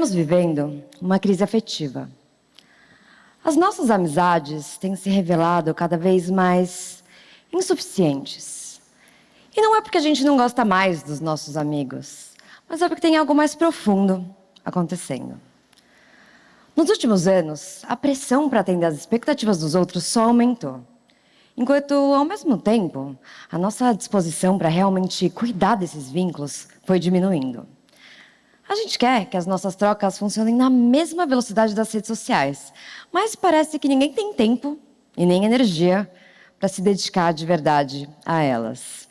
Estamos vivendo uma crise afetiva. As nossas amizades têm se revelado cada vez mais insuficientes. E não é porque a gente não gosta mais dos nossos amigos, mas é porque tem algo mais profundo acontecendo. Nos últimos anos, a pressão para atender às expectativas dos outros só aumentou. Enquanto, ao mesmo tempo, a nossa disposição para realmente cuidar desses vínculos foi diminuindo. A gente quer que as nossas trocas funcionem na mesma velocidade das redes sociais, mas parece que ninguém tem tempo e nem energia para se dedicar de verdade a elas.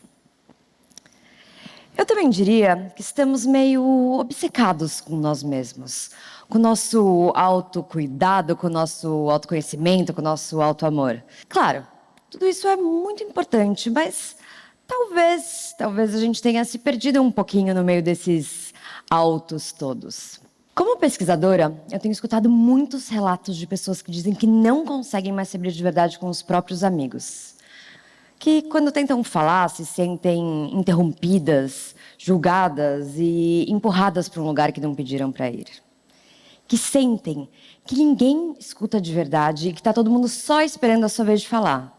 Eu também diria que estamos meio obcecados com nós mesmos, com o nosso autocuidado, com o nosso autoconhecimento, com o nosso autoamor. Claro, tudo isso é muito importante, mas talvez a gente tenha se perdido um pouquinho no meio desses autos todos. Como pesquisadora, eu tenho escutado muitos relatos de pessoas que dizem que não conseguem mais se abrir de verdade com os próprios amigos. Que quando tentam falar, se sentem interrompidas, julgadas e empurradas para um lugar que não pediram para ir. Que sentem que ninguém escuta de verdade e que está todo mundo só esperando a sua vez de falar.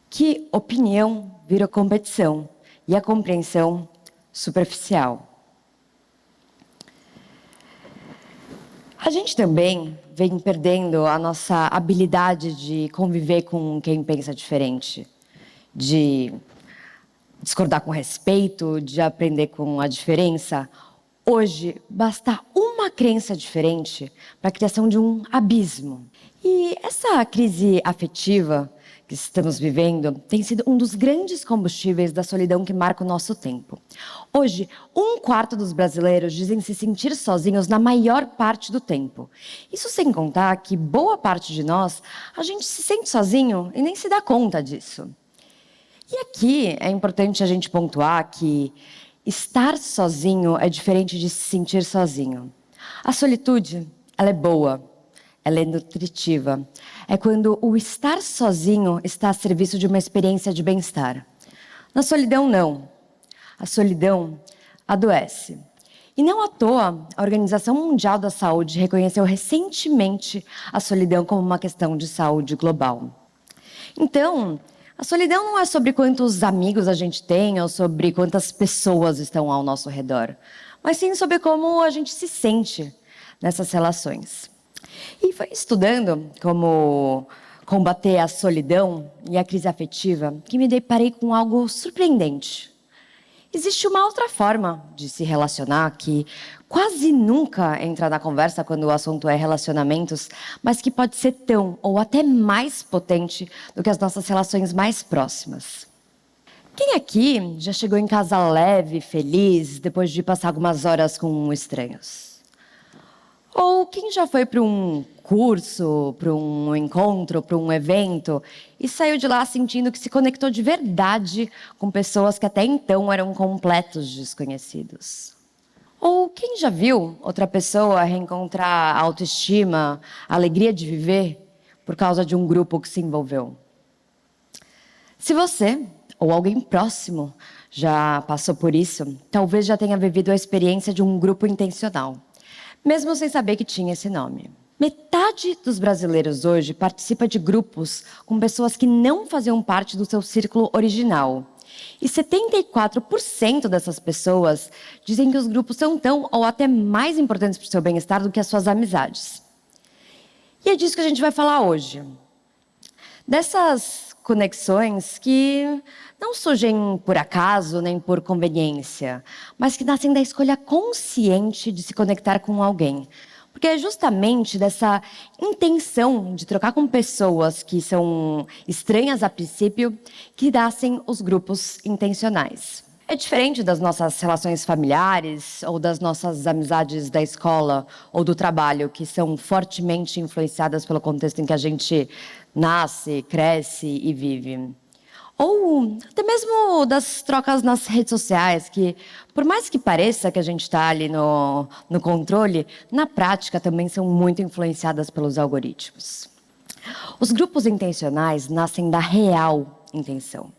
Que opinião vira competição e a compreensão superficial. A gente também vem perdendo a nossa habilidade de conviver com quem pensa diferente, de discordar com respeito, de aprender com a diferença. Hoje, basta uma crença diferente para a criação de um abismo. E essa crise afetiva que estamos vivendo tem sido um dos grandes combustíveis da solidão que marca o nosso tempo. Hoje, 1/4 dos brasileiros dizem se sentir sozinhos na maior parte do tempo. Isso sem contar que boa parte de nós, a gente se sente sozinho e nem se dá conta disso. E aqui é importante a gente pontuar que estar sozinho é diferente de se sentir sozinho. A solitude, ela é boa. Ela é nutritiva. É quando o estar sozinho está a serviço de uma experiência de bem-estar. Na solidão, não. A solidão adoece. E não à toa, a Organização Mundial da Saúde reconheceu recentemente a solidão como uma questão de saúde global. Então, a solidão não é sobre quantos amigos a gente tem ou sobre quantas pessoas estão ao nosso redor, mas sim sobre como a gente se sente nessas relações. E foi estudando como combater a solidão e a crise afetiva que me deparei com algo surpreendente. Existe uma outra forma de se relacionar que quase nunca entra na conversa quando o assunto é relacionamentos, mas que pode ser tão ou até mais potente do que as nossas relações mais próximas. Quem aqui já chegou em casa leve, feliz, depois de passar algumas horas com estranhos? Ou quem já foi para um curso, para um encontro, para um evento e saiu de lá sentindo que se conectou de verdade com pessoas que até então eram completos desconhecidos? Ou quem já viu outra pessoa reencontrar a autoestima, a alegria de viver por causa de um grupo que se envolveu? Se você ou alguém próximo já passou por isso, talvez já tenha vivido a experiência de um grupo intencional, mesmo sem saber que tinha esse nome. Metade dos brasileiros hoje participa de grupos com pessoas que não faziam parte do seu círculo original. E 74% dessas pessoas dizem que os grupos são tão ou até mais importantes para o seu bem-estar do que as suas amizades. E é disso que a gente vai falar hoje. Dessas conexões que não surgem por acaso nem por conveniência, mas que nascem da escolha consciente de se conectar com alguém. Porque é justamente dessa intenção de trocar com pessoas que são estranhas a princípio que nascem os grupos intencionais. É diferente das nossas relações familiares ou das nossas amizades da escola ou do trabalho, que são fortemente influenciadas pelo contexto em que a gente nasce, cresce e vive. Ou até mesmo das trocas nas redes sociais, que por mais que pareça que a gente está ali no controle, na prática também são muito influenciadas pelos algoritmos. Os grupos intencionais nascem da real intenção.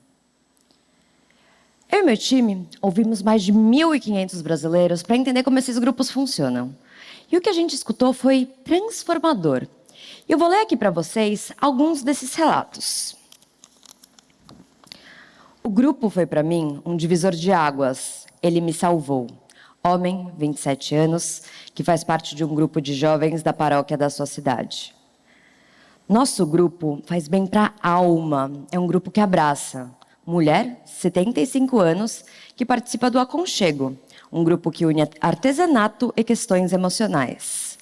Eu e meu time ouvimos mais de 1.500 brasileiros para entender como esses grupos funcionam. E o que a gente escutou foi transformador. E eu vou ler aqui para vocês alguns desses relatos. O grupo foi para mim um divisor de águas. Ele me salvou. Homem, 27 anos, que faz parte de um grupo de jovens da paróquia da sua cidade. Nosso grupo faz bem para a alma. É um grupo que abraça. Mulher, 75 anos, que participa do Aconchego, um grupo que une artesanato e questões emocionais.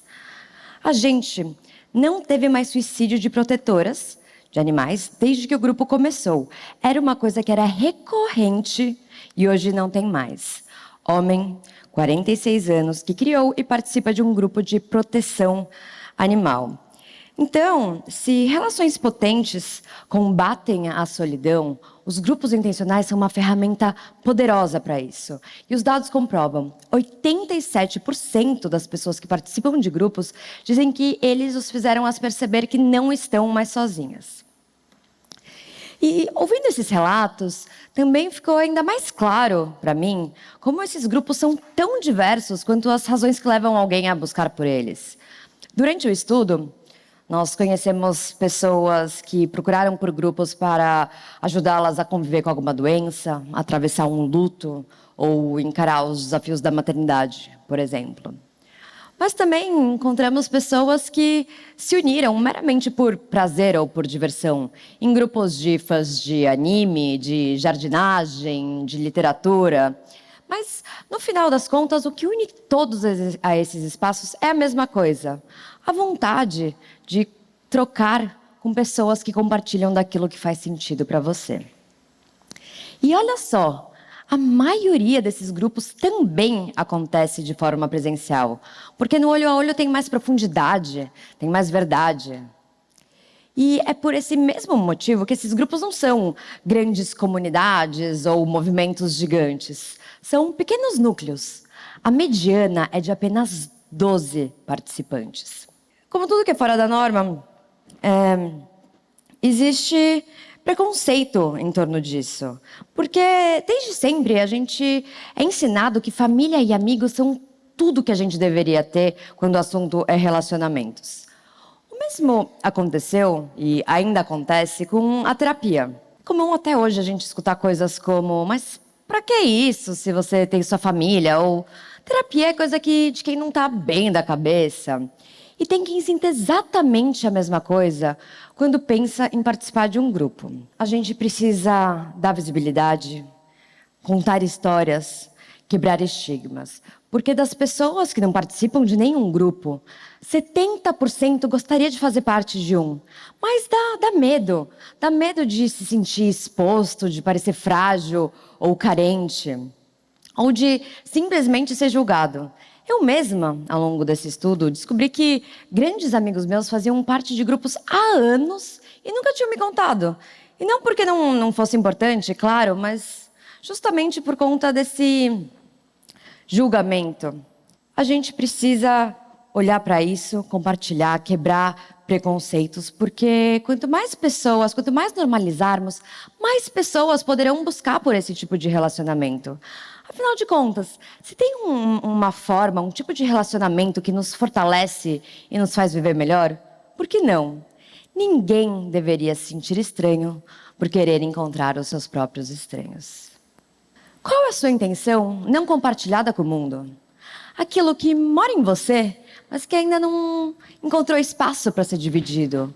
A gente não teve mais suicídio de protetoras de animais desde que o grupo começou. Era uma coisa que era recorrente e hoje não tem mais. Homem, 46 anos, que criou e participa de um grupo de proteção animal. Então, se relações potentes combatem a solidão, os grupos intencionais são uma ferramenta poderosa para isso. E os dados comprovam: 87% das pessoas que participam de grupos dizem que eles os fizeram as perceber que não estão mais sozinhas. E ouvindo esses relatos, também ficou ainda mais claro para mim como esses grupos são tão diversos quanto as razões que levam alguém a buscar por eles. Durante o estudo, nós conhecemos pessoas que procuraram por grupos para ajudá-las a conviver com alguma doença, atravessar um luto ou encarar os desafios da maternidade, por exemplo. Mas também encontramos pessoas que se uniram meramente por prazer ou por diversão, em grupos de fãs de anime, de jardinagem, de literatura. Mas, no final das contas, o que une todos a esses espaços é a mesma coisa: a vontade de trocar com pessoas que compartilham daquilo que faz sentido para você. E olha só, a maioria desses grupos também acontece de forma presencial, porque no olho a olho tem mais profundidade, tem mais verdade. E é por esse mesmo motivo que esses grupos não são grandes comunidades ou movimentos gigantes. São pequenos núcleos. A mediana é de apenas 12 participantes. Como tudo que é fora da norma, existe preconceito em torno disso. Porque desde sempre a gente é ensinado que família e amigos são tudo que a gente deveria ter quando o assunto é relacionamentos. O mesmo aconteceu e ainda acontece com a terapia. Comum até hoje a gente escutar coisas como: mas pra que isso se você tem sua família? Ou terapia é coisa de quem não tá bem da cabeça. E tem quem sinta exatamente a mesma coisa quando pensa em participar de um grupo. A gente precisa dar visibilidade, contar histórias, quebrar estigmas. Porque das pessoas que não participam de nenhum grupo, 70% gostaria de fazer parte de um. Mas dá medo. Dá medo de se sentir exposto, de parecer frágil ou carente. Ou de simplesmente ser julgado. Eu mesma, ao longo desse estudo, descobri que grandes amigos meus faziam parte de grupos há anos e nunca tinham me contado. E não porque não fosse importante, claro, mas justamente por conta desse julgamento. A gente precisa olhar para isso, compartilhar, quebrar preconceitos, porque quanto mais pessoas, quanto mais normalizarmos, mais pessoas poderão buscar por esse tipo de relacionamento. Afinal de contas, se tem uma forma, um tipo de relacionamento que nos fortalece e nos faz viver melhor, por que não? Ninguém deveria se sentir estranho por querer encontrar os seus próprios estranhos. Qual é a sua intenção não compartilhada com o mundo? Aquilo que mora em você, mas que ainda não encontrou espaço para ser dividido.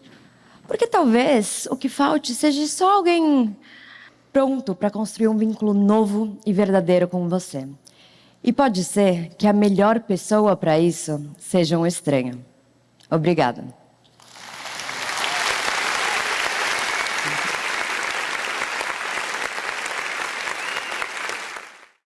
Porque talvez o que falte seja só alguém pronto para construir um vínculo novo e verdadeiro com você. E pode ser que a melhor pessoa para isso seja um estranho. Obrigada.